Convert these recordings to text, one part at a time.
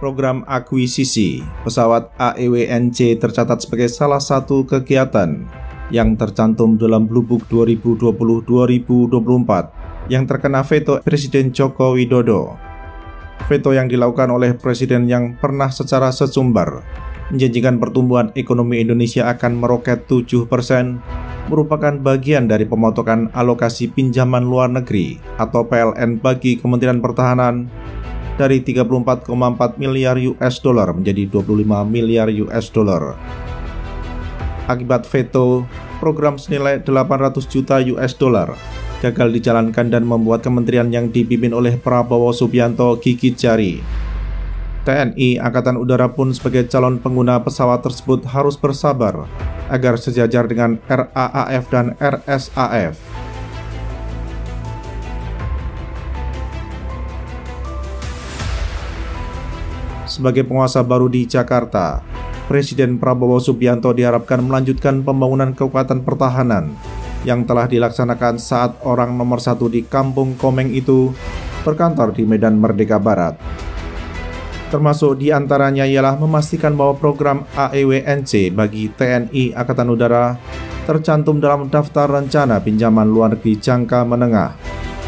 Program akuisisi pesawat AEW-NC tercatat sebagai salah satu kegiatan yang tercantum dalam Blue Book 2020-2024 yang terkena veto Presiden Joko Widodo. Veto yang dilakukan oleh Presiden yang pernah secara sesumbar menjanjikan pertumbuhan ekonomi Indonesia akan meroket 7% merupakan bagian dari pemotongan alokasi pinjaman luar negeri atau PLN bagi Kementerian Pertahanan dari 34,4 miliar US dollar menjadi 25 miliar US dollar. Akibat veto, program senilai 800 juta US dollar gagal dijalankan dan membuat kementerian yang dipimpin oleh Prabowo Subianto gigit jari. TNI Angkatan Udara pun sebagai calon pengguna pesawat tersebut harus bersabar agar sejajar dengan RAAF dan RSAF. Sebagai penguasa baru di Jakarta, Presiden Prabowo Subianto diharapkan melanjutkan pembangunan kekuatan pertahanan yang telah dilaksanakan saat orang nomor 1 di Kampung Komeng itu berkantor di Medan Merdeka Barat. Termasuk diantaranya ialah memastikan bahwa program AEW-NC bagi TNI Angkatan Udara tercantum dalam daftar rencana pinjaman luar negeri jangka menengah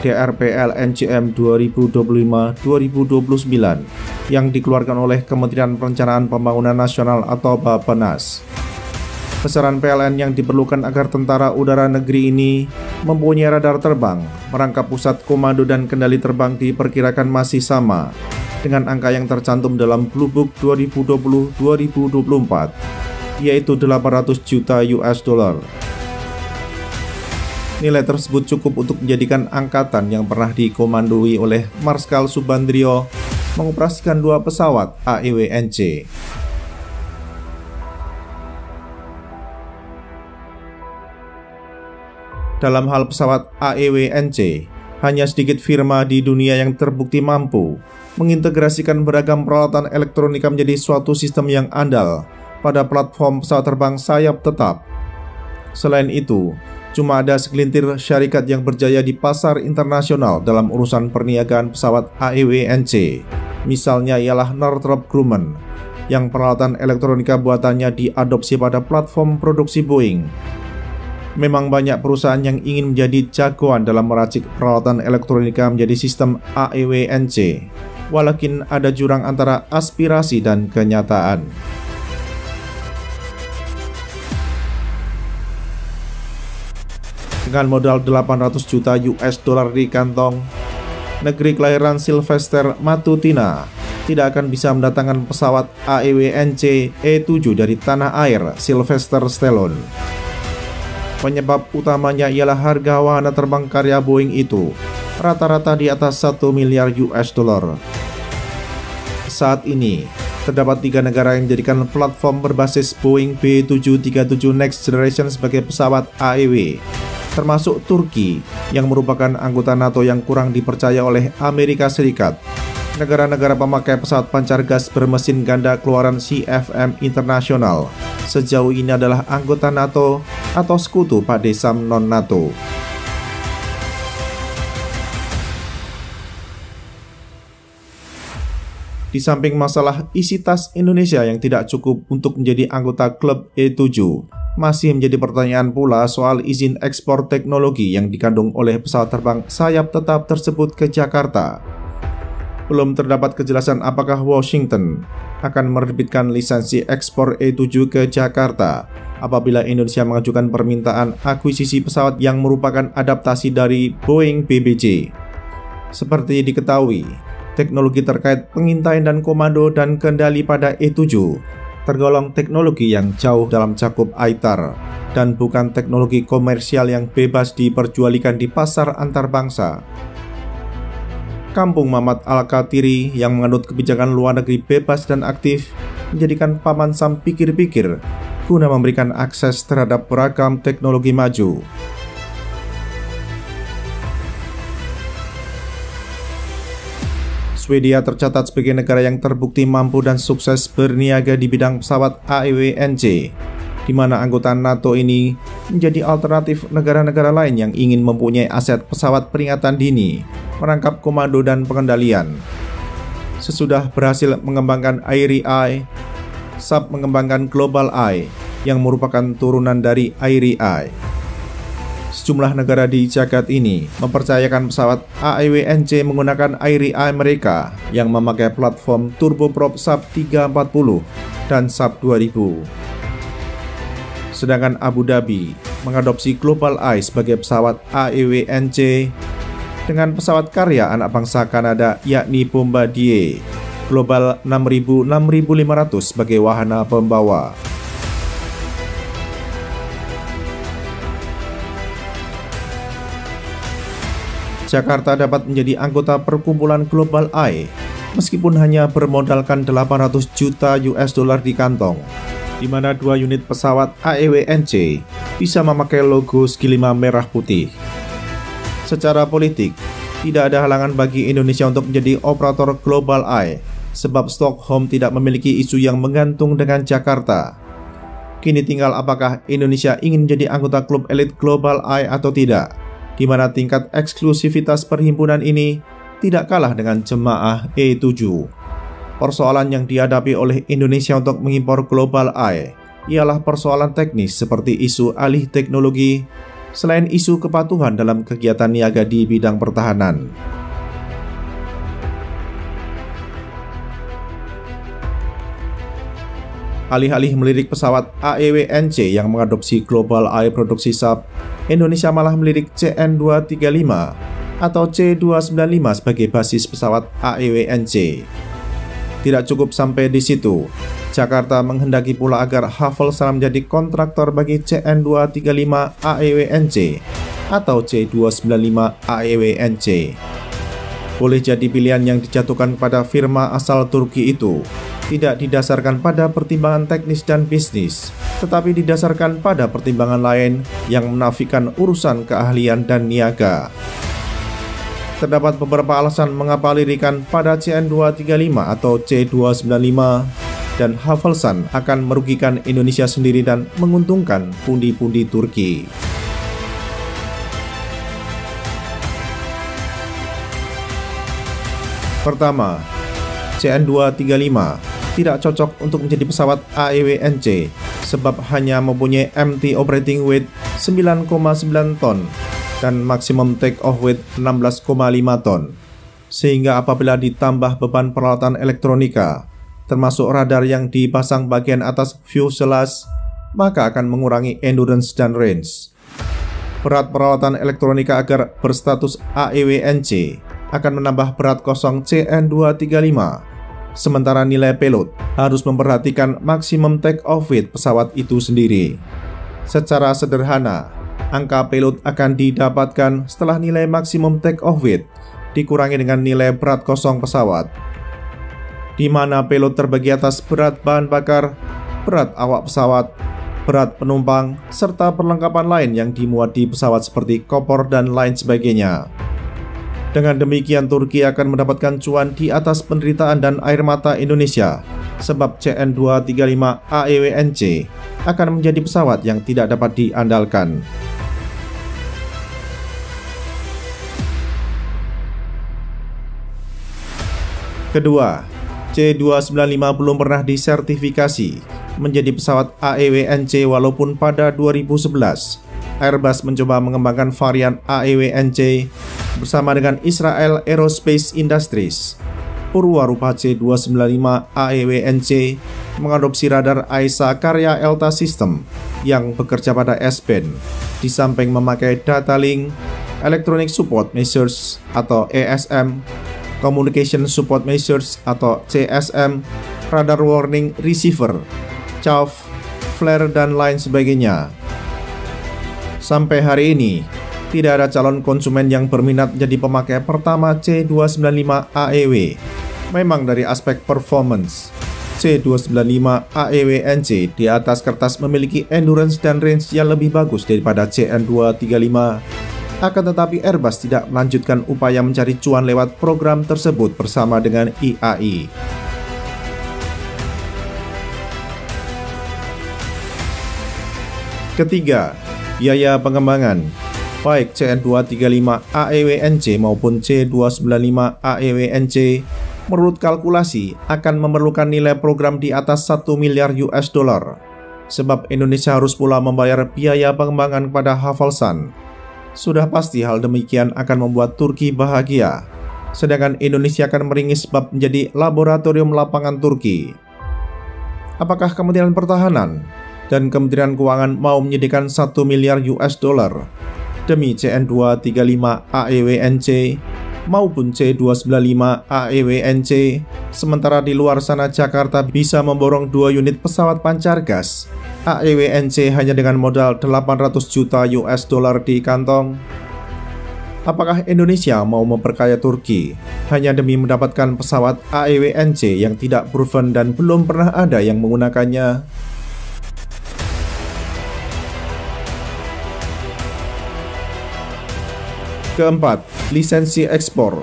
DRPL-NCM 2025-2029 yang dikeluarkan oleh Kementerian Perencanaan Pembangunan Nasional atau Bappenas. Besaran PLN yang diperlukan agar tentara udara negeri ini mempunyai radar terbang, merangkap pusat komando dan kendali terbang diperkirakan masih sama dengan angka yang tercantum dalam Blue Book 2020-2024, yaitu 800 juta US dollar. Nilai tersebut cukup untuk menjadikan angkatan yang pernah dikomandoi oleh Marskal Subandrio mengoperasikan 2 pesawat AEW-NC. Dalam hal pesawat AEW-NC, hanya sedikit firma di dunia yang terbukti mampu mengintegrasikan beragam peralatan elektronika menjadi suatu sistem yang andal pada platform pesawat terbang sayap tetap. Selain itu, cuma ada segelintir syarikat yang berjaya di pasar internasional dalam urusan perniagaan pesawat AEW-NC. Misalnya ialah Northrop Grumman, yang peralatan elektronika buatannya diadopsi pada platform produksi Boeing. Memang banyak perusahaan yang ingin menjadi jagoan dalam meracik peralatan elektronika menjadi sistem AEW-NC, walakin ada jurang antara aspirasi dan kenyataan. Dengan modal 800 juta US dollar di kantong, negeri kelahiran Sylvester Matutina tidak akan bisa mendatangkan pesawat AEW-NC E7 dari tanah air Sylvester Stallone. Penyebab utamanya ialah harga wahana terbang karya Boeing itu rata-rata di atas 1 miliar US dollar. Saat ini, terdapat 3 negara yang menjadikan platform berbasis Boeing B737 Next Generation sebagai pesawat AEW, termasuk Turki yang merupakan anggota NATO yang kurang dipercaya oleh Amerika Serikat. Negara-negara pemakai pesawat pancar gas bermesin ganda keluaran CFM Internasional sejauh ini adalah anggota NATO atau sekutu padesam non-NATO. Di samping masalah isi tas Indonesia yang tidak cukup untuk menjadi anggota klub E7, masih menjadi pertanyaan pula soal izin ekspor teknologi yang dikandung oleh pesawat terbang sayap tetap tersebut ke Jakarta. Belum terdapat kejelasan apakah Washington akan menerbitkan lisensi ekspor E7 ke Jakarta apabila Indonesia mengajukan permintaan akuisisi pesawat yang merupakan adaptasi dari Boeing BBJ. Seperti diketahui, teknologi terkait pengintaian dan komando dan kendali pada E7 tergolong teknologi yang jauh dalam cakup ITAR dan bukan teknologi komersial yang bebas diperjualkan di pasar antar bangsa. Kampung Mamat Al-Katiri yang menganut kebijakan luar negeri bebas dan aktif menjadikan Paman Sam pikir-pikir guna memberikan akses terhadap beragam teknologi maju. Swedia tercatat sebagai negara yang terbukti mampu dan sukses berniaga di bidang pesawat AEW-NC, di mana anggota NATO ini menjadi alternatif negara-negara lain yang ingin mempunyai aset pesawat peringatan dini, merangkap komando dan pengendalian. Sesudah berhasil mengembangkan Airy Eye, Saab mengembangkan Global Eye yang merupakan turunan dari Airy Eye. Sejumlah negara di jagat ini mempercayakan pesawat AEW-NC menggunakan Airy Eye mereka yang memakai platform turboprop Saab 340 dan Saab 2000. Sedangkan Abu Dhabi mengadopsi Global Eye sebagai pesawat AEW-NC dengan pesawat karya anak bangsa Kanada yakni Bombardier Global 6000-6500 sebagai wahana pembawa. Jakarta dapat menjadi anggota perkumpulan Global Eye meskipun hanya bermodalkan 800 juta US dollar di kantong, di mana 2 unit pesawat AEW-NC bisa memakai logo segi 5 merah putih. Secara politik, tidak ada halangan bagi Indonesia untuk menjadi operator Global Eye sebab Stockholm tidak memiliki isu yang menggantung dengan Jakarta. Kini tinggal apakah Indonesia ingin menjadi anggota klub elit Global Eye atau tidak, di mana tingkat eksklusivitas perhimpunan ini tidak kalah dengan jemaah E7. Persoalan yang dihadapi oleh Indonesia untuk mengimpor Global Eye ialah persoalan teknis seperti isu alih teknologi, selain isu kepatuhan dalam kegiatan niaga di bidang pertahanan. Alih-alih melirik pesawat AEW-NC yang mengadopsi Global Eye produksi Saab, Indonesia malah melirik CN-235 atau C-295 sebagai basis pesawat AEW-NC. Tidak cukup sampai di situ, Jakarta menghendaki pula agar Havelsan menjadi kontraktor bagi CN-235 AEW-NC atau C-295 AEW-NC. Boleh jadi pilihan yang dijatuhkan kepada firma asal Turki itu tidak didasarkan pada pertimbangan teknis dan bisnis, tetapi didasarkan pada pertimbangan lain yang menafikan urusan keahlian dan niaga. Terdapat beberapa alasan mengapa lirikan pada CN-235 atau C-295 dan Havelsan akan merugikan Indonesia sendiri dan menguntungkan pundi-pundi Turki. Pertama, CN-235 tidak cocok untuk menjadi pesawat AEW-NC sebab hanya mempunyai MT operating weight 9,9 ton dan maksimum take off weight 16,5 ton. Sehingga apabila ditambah beban peralatan elektronika, termasuk radar yang dipasang bagian atas fuselage, maka akan mengurangi endurance dan range. Berat peralatan elektronika agar berstatus AEW-NC akan menambah berat kosong CN-235. Sementara nilai payload harus memperhatikan maksimum take-off weight pesawat itu sendiri. Secara sederhana, angka payload akan didapatkan setelah nilai maksimum take-off weight dikurangi dengan nilai berat kosong pesawat, di mana payload terbagi atas berat bahan bakar, berat awak pesawat, berat penumpang, serta perlengkapan lain yang dimuat di pesawat seperti koper dan lain sebagainya. Dengan demikian, Turki akan mendapatkan cuan di atas penderitaan dan air mata Indonesia, sebab CN-235 AEW-NC akan menjadi pesawat yang tidak dapat diandalkan. Kedua, C-295 belum pernah disertifikasi menjadi pesawat AEW-NC walaupun pada 2011 Airbus mencoba mengembangkan varian AEW-NC bersama dengan Israel Aerospace Industries. Purwarupa C-295 AEW-NC mengadopsi radar AESA karya Elta System yang bekerja pada S-band, di samping memakai data link, Electronic Support Measures atau ESM, Communication Support Measures atau CSM, Radar Warning Receiver, CHARF, flare dan lain sebagainya. Sampai hari ini, tidak ada calon konsumen yang berminat menjadi pemakai pertama C-295 AEW. Memang dari aspek performance, C-295 AEW-NC di atas kertas memiliki endurance dan range yang lebih bagus daripada CN-235. Akan tetapi Airbus tidak melanjutkan upaya mencari cuan lewat program tersebut bersama dengan IAI. Ketiga, biaya pengembangan. Baik CN-235 AEW-NC maupun C-295 AEW-NC menurut kalkulasi akan memerlukan nilai program di atas 1 miliar US dollar. Sebab Indonesia harus pula membayar biaya pengembangan kepada Havelsan. Sudah pasti hal demikian akan membuat Turki bahagia. Sedangkan Indonesia akan meringis sebab menjadi laboratorium lapangan Turki. Apakah Kementerian Pertahanan dan Kementerian Keuangan mau menyediakan 1 miliar US dollar demi CN-235 AEWNC maupun C-295 AEWNC, sementara di luar sana Jakarta bisa memborong 2 unit pesawat pancar gas AEWNC hanya dengan modal 800 juta US dollar di kantong? Apakah Indonesia mau memperkaya Turki hanya demi mendapatkan pesawat AEWNC yang tidak proven dan belum pernah ada yang menggunakannya? Keempat, lisensi ekspor.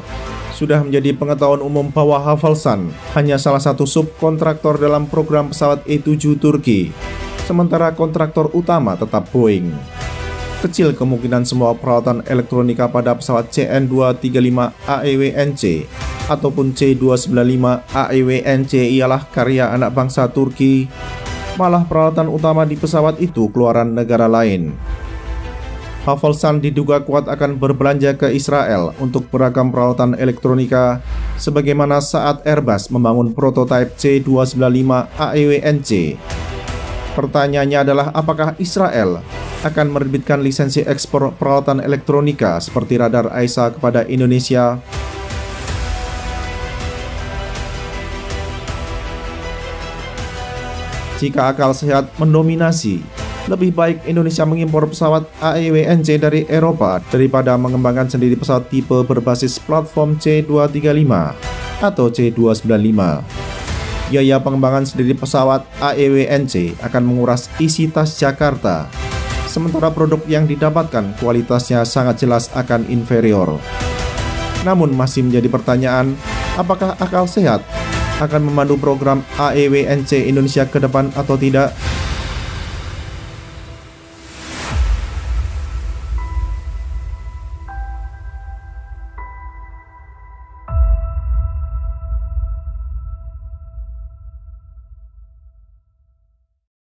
Sudah menjadi pengetahuan umum bahwa Havelsan hanya salah satu subkontraktor dalam program pesawat E-7 Turki, sementara kontraktor utama tetap Boeing. Kecil kemungkinan semua peralatan elektronika pada pesawat CN-235 AEWNC ataupun C-295 AEWNC ialah karya anak bangsa Turki, malah peralatan utama di pesawat itu keluaran negara lain. Havelsan diduga kuat akan berbelanja ke Israel untuk beragam peralatan elektronika, sebagaimana saat Airbus membangun prototipe C-295 AEWNC. Pertanyaannya adalah apakah Israel akan menerbitkan lisensi ekspor peralatan elektronika seperti radar AESA kepada Indonesia? Jika akal sehat mendominasi, lebih baik Indonesia mengimpor pesawat AEWNC dari Eropa daripada mengembangkan sendiri pesawat tipe berbasis platform C-235 atau C-295. Biaya pengembangan sendiri pesawat AEWNC akan menguras isi tas Jakarta, sementara produk yang didapatkan kualitasnya sangat jelas akan inferior. Namun masih menjadi pertanyaan, apakah akal sehat akan memandu program AEWNC Indonesia ke depan atau tidak?